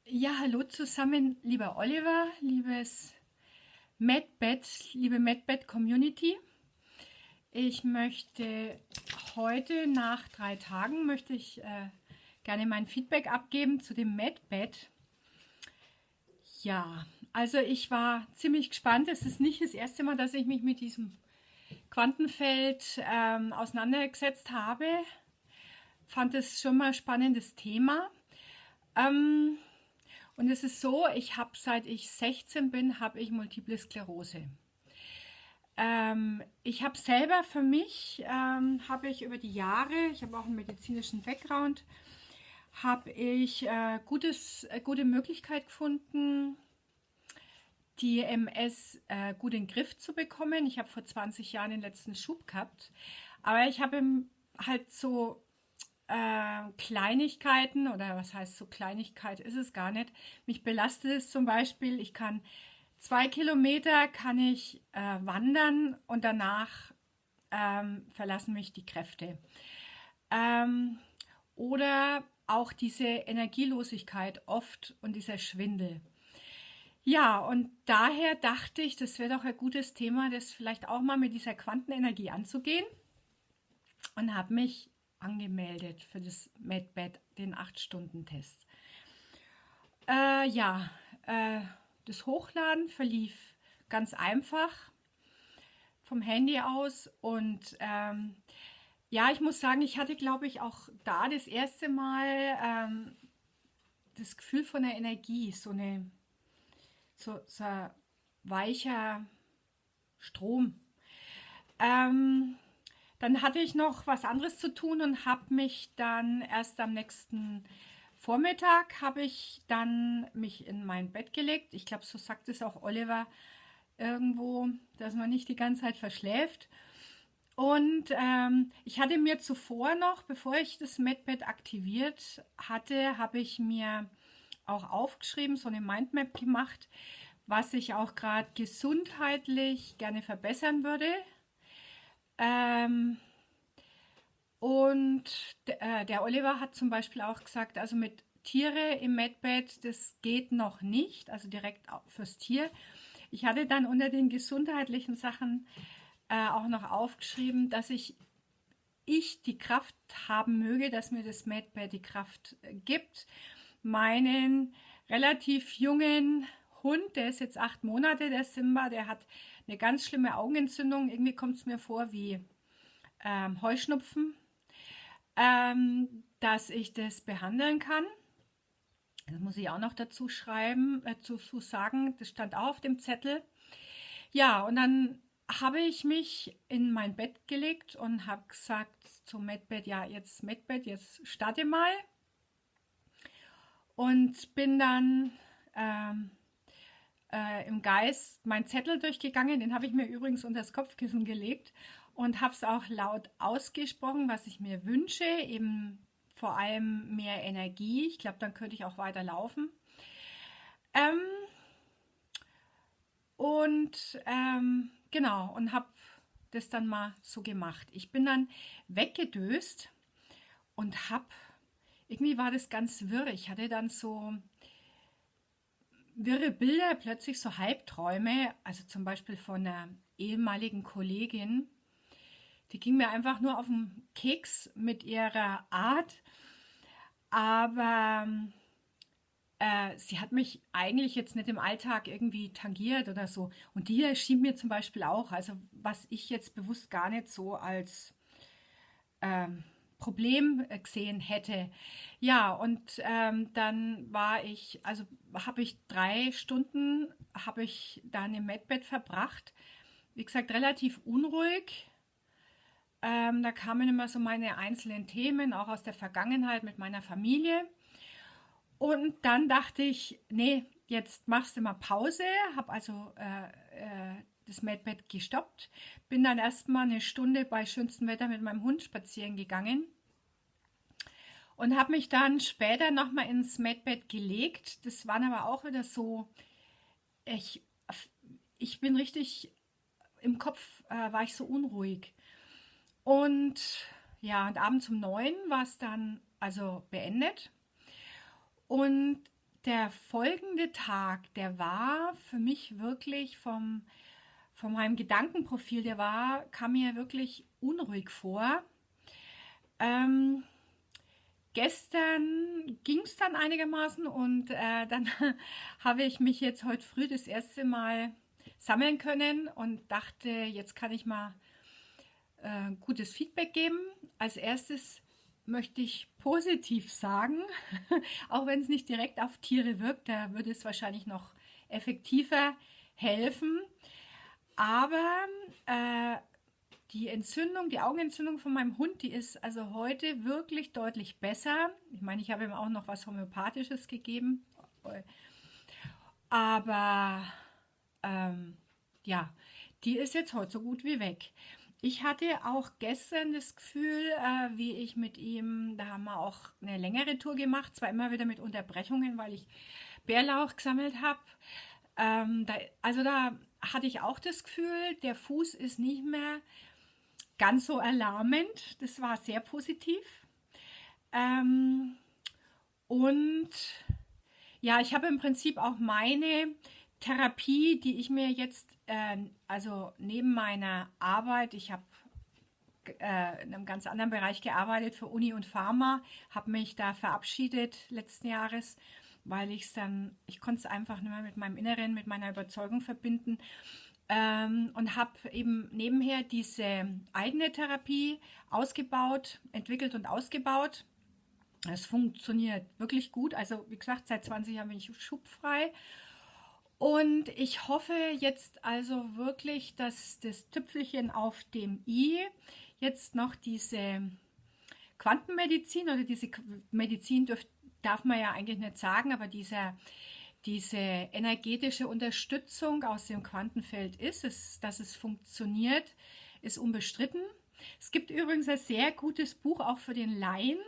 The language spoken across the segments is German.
Ja, hallo zusammen, lieber Oliver, liebes MedBed, liebe MedBed Community. Ich möchte heute nach 3 Tagen möchte ich gerne mein Feedback abgeben zu dem MedBed. Ja, also ich war ziemlich gespannt. Es ist nicht das erste Mal, dass ich mich mit diesem Quantenfeld auseinandergesetzt habe. Fand es schon mal ein spannendes Thema. Ähm, Und es ist so, ich habe seit ich 16 bin, habe ich Multiple Sklerose. Ich habe selber für mich, habe ich über die Jahre, ich habe auch einen medizinischen Background, habe ich gute Möglichkeit gefunden, die MS gut in den Griff zu bekommen. Ich habe vor 20 Jahren den letzten Schub gehabt, aber ich habe halt so Kleinigkeiten, oder was heißt so Kleinigkeit ist es gar nicht. Mich belastet es zum Beispiel, ich kann 2 Kilometer kann ich wandern und danach verlassen mich die Kräfte. Ähm, oder auch diese Energielosigkeit oft und dieser Schwindel. Ja, und daher dachte ich, das wäre doch ein gutes Thema, das vielleicht auch mal mit dieser Quantenenergie anzugehen, und habe mich angemeldet für das MedBed, den 8-Stunden-Test. Ja, äh, das Hochladen verlief ganz einfach vom Handy aus, und ja, ich muss sagen, ich hatte, glaube ich, auch da das erste Mal das Gefühl von der Energie, so ein weicher Strom. Ähm, Dann hatte ich noch was anderes zu tun und habe mich dann erst am nächsten Vormittag habe ich dann mich in mein Bett gelegt. Ich glaube, so sagt es auch Oliver irgendwo, dass man nicht die ganze Zeit verschläft. Und ich hatte mir zuvor noch, bevor ich das MedBed aktiviert hatte, habe ich mir auch aufgeschrieben, so eine Mindmap gemacht, was ich auch gerade gesundheitlich gerne verbessern würde. Ähm, Und der Oliver hat zum Beispiel auch gesagt, also mit Tiere im Medbed, das geht noch nicht, also direkt fürs Tier. Ich hatte dann unter den gesundheitlichen Sachen auch noch aufgeschrieben, dass ich die Kraft haben möge, dass mir das Medbed die Kraft gibt, meinen relativ jungen Hund, der ist jetzt 8 Monate, der Simba, der hat eine ganz schlimme Augenentzündung. Irgendwie kommt es mir vor wie Heuschnupfen, dass ich das behandeln kann. Das muss ich auch noch dazu schreiben, dazu sagen. Das stand auch auf dem Zettel. Ja, und dann habe ich mich in mein Bett gelegt und habe gesagt zum Medbed, ja, jetzt Medbed, jetzt starte mal. Und bin dann im Geist meinen Zettel durchgegangen. Den habe ich mir übrigens unter das Kopfkissen gelegt und habe es auch laut ausgesprochen, was ich mir wünsche. Eben vor allem mehr Energie. Ich glaube, dann könnte ich auch weiter laufen. Ähm, genau, und habe das dann mal so gemacht. Ich bin dann weggedöst und irgendwie war das ganz wirr. Ich hatte dann so wirre Bilder, plötzlich so Halbträume, also zum Beispiel von einer ehemaligen Kollegin, die ging mir einfach nur auf den Keks mit ihrer Art, aber sie hat mich eigentlich jetzt nicht im Alltag irgendwie tangiert oder so. Und die erschien mir zum Beispiel auch, also was ich jetzt bewusst gar nicht so als Problem gesehen hätte. Ja, und dann also habe ich 3 Stunden, habe ich dann im Medbed verbracht. Wie gesagt, relativ unruhig. Da kamen immer so meine einzelnen Themen, auch aus der Vergangenheit mit meiner Familie. Und dann dachte ich, nee, jetzt machst du mal Pause, habe also das Medbed gestoppt, bin dann erstmal eine Stunde bei schönstem Wetter mit meinem Hund spazieren gegangen und habe mich dann später nochmal ins Medbed gelegt. Das waren aber auch wieder so, ich, ich bin richtig, im Kopf war ich so unruhig. Und ja, und abends um 9 war es dann also beendet. Und der folgende Tag, der war für mich wirklich von meinem Gedankenprofil, kam mir wirklich unruhig vor. Ähm, Gestern ging es dann einigermaßen und dann habe ich mich jetzt heute früh das erste Mal sammeln können und dachte, jetzt kann ich mal gutes Feedback geben. Als erstes möchte ich positiv sagen, auch wenn es nicht direkt auf Tiere wirkt, da würde es wahrscheinlich noch effektiver helfen. Aber die Entzündung, die Augenentzündung von meinem Hund, die ist also heute wirklich deutlich besser. Ich meine, ich habe ihm auch noch was Homöopathisches gegeben. Aber ja, die ist jetzt heute so gut wie weg. Ich hatte auch gestern das Gefühl, wie ich mit ihm, da haben wir auch eine längere Tour gemacht, zwar immer wieder mit Unterbrechungen, weil ich Bärlauch gesammelt habe. Also da hatte ich auch das Gefühl, der Fuß ist nicht mehr ganz so alarmend. Das war sehr positiv. Ähm, und ja, ich habe im Prinzip auch meine Therapie, die ich mir jetzt, also neben meiner Arbeit, ich habe in einem ganz anderen Bereich gearbeitet für Uni und Pharma, habe mich da verabschiedet letzten Jahres, weil ich konnte es einfach nicht mehr mit meinem Inneren, mit meiner Überzeugung verbinden und habe eben nebenher diese eigene Therapie ausgebaut, entwickelt und ausgebaut. Es funktioniert wirklich gut. Also wie gesagt, seit 20 Jahren bin ich schubfrei. Und ich hoffe jetzt also wirklich, dass das Tüpfelchen auf dem i jetzt noch diese Quantenmedizin oder diese Medizin darf man ja eigentlich nicht sagen, aber diese energetische Unterstützung aus dem Quantenfeld dass es funktioniert, ist unbestritten. Es gibt übrigens ein sehr gutes Buch auch für den Laien,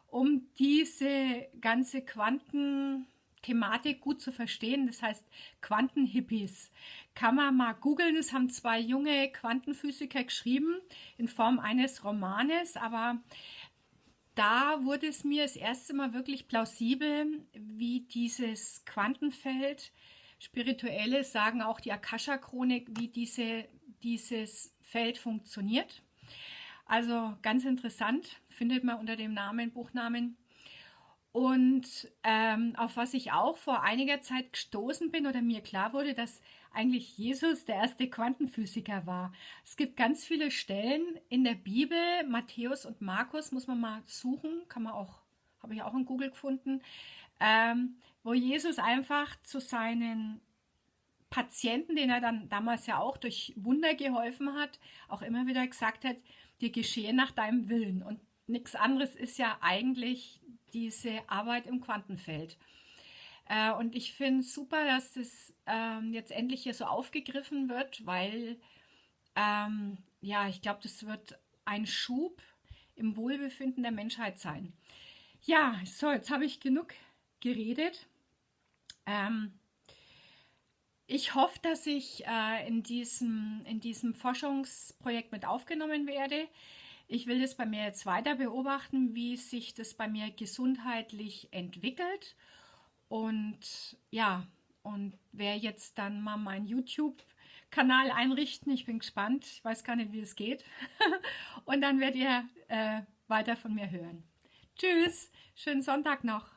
um diese ganze Quantenthematik gut zu verstehen. Das heißt Quantenhippies. Kann man mal googeln. Das haben zwei junge Quantenphysiker geschrieben in Form eines Romanes, aber da wurde es mir das erste Mal wirklich plausibel, wie dieses Quantenfeld, Spirituelle sagen auch die Akasha-Chronik, wie dieses Feld funktioniert. Also ganz interessant, findet man unter dem Buchnamen. Und auf was ich auch vor einiger Zeit gestoßen bin oder mir klar wurde, dass eigentlich Jesus der erste Quantenphysiker war. Es gibt ganz viele Stellen in der Bibel, Matthäus und Markus, muss man mal suchen, habe ich auch in Google gefunden, wo Jesus einfach zu seinen Patienten, denen er dann damals ja auch durch Wunder geholfen hat, auch immer wieder gesagt hat, dir geschehe nach deinem Willen. Und nichts anderes ist ja eigentlich diese Arbeit im Quantenfeld. Und ich finde es super, dass das jetzt endlich hier so aufgegriffen wird, weil ja, ich glaube, das wird ein Schub im Wohlbefinden der Menschheit sein. Ja, so, jetzt habe ich genug geredet. Ich hoffe, dass ich in diesem Forschungsprojekt mit aufgenommen werde. Ich will das bei mir jetzt weiter beobachten, wie sich das bei mir gesundheitlich entwickelt. Und ja, und werde jetzt dann mal meinen YouTube-Kanal einrichten. Ich bin gespannt. Ich weiß gar nicht, wie es geht. Und dann werdet ihr weiter von mir hören. Tschüss, schönen Sonntag noch.